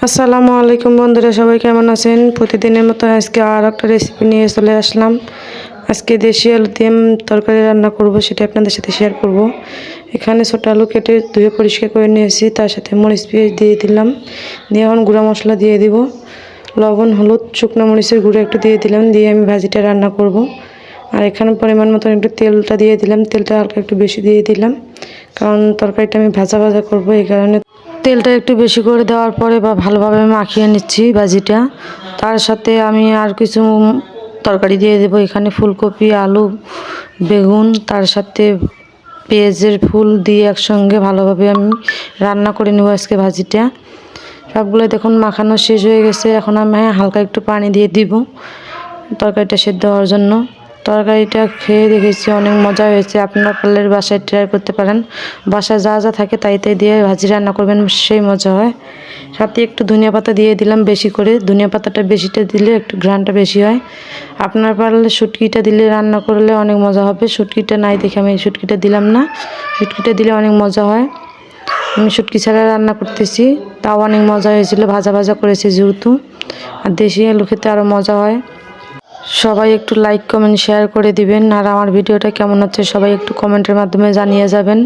আসসালামু আলাইকুম বন্ধুরা, সবাই কেমন আছেন? প্রতিদিনের মতো আজকে আর একটা রেসিপি নিয়ে চলে আসলাম। আজকে দেশি আলু দিয়ে তরকারি রান্না করব, সেটা আপনাদের সাথে শেয়ার করব। এখানে ছোটো আলু কেটে ধুয়ে পরিষ্কার করে নিয়েছি, তার সাথে মরিচ পেঁয়াজ দিয়ে দিলাম, দিয়ে এখন গুঁড়া মশলা দিয়ে দিব, লবণ হলুদ শুকনো মরিচের গুঁড়ো একটু দিয়ে দিলাম, দিয়ে আমি ভাজিটা রান্না করব। আর এখানে পরিমাণ মতন একটু তেলটা দিয়ে দিলাম, তেলটা হালকা একটু বেশি দিয়ে দিলাম, কারণ তরকারিটা আমি ভাজা ভাজা করব, এই কারণে তেলটা একটু বেশি করে দেওয়ার পরে ভালোভাবে মাখিয়ে নিচ্ছি ভাজিটা। তার সাথে আমি আর কিছু তরকারি দিয়ে দেবো, এখানে ফুলকপি, আলু, বেগুন, তার সাথে পেঁয়াজের ফুল দিয়ে একসঙ্গে ভালোভাবে আমি রান্না করে নেব আজকে ভাজিটা। সবগুলো দেখুন মাখানো শেষ হয়ে গেছে, এখন আমি হালকা একটু পানি দিয়ে দিব তরকারিটা সেদ্ধ হওয়ার জন্য। তরকারিটা খেয়ে দেখেছি অনেক মজা হয়েছে, আপনারা পারলে বাসায় ট্রাই করতে পারেন। বাসায় যা যা থাকে তাই দিয়ে ভাজি রান্না করবেন, সেই মজা হয়। সাথে একটু ধনিয়া পাতা দিয়ে দিলাম বেশি করে, ধনিয়া পাতাটা বেশিটা দিলে একটু ঘ্রাণটা বেশি হয়। আপনারা পারলে শুটকিটা দিলে রান্না করলে অনেক মজা হবে, শুটকিটা নাই দেখে আমি শুটকিটা দিলাম না, শুটকিটা দিলে অনেক মজা হয়। আমি শুটকি ছাড়া রান্না করতেছি, তাও অনেক মজা হয়েছিল, ভাজা ভাজা করেছি যেহেতু। আর দেশি আলু খেতে আরও মজা হয়। সবাই একটু লাইক কমেন্ট শেয়ার করে দিবেন, আর আমার ভিডিওটা কেমন হচ্ছে সবাই একটু কমেন্টের মাধ্যমে জানিয়ে যাবেন।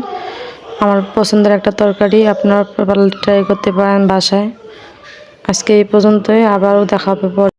আমার পছন্দের একটা তরকারি, আপনারা ট্রাই করতে পারেন বাসায়। আজকে এই পর্যন্তই, আবারও দেখা হবে পরে।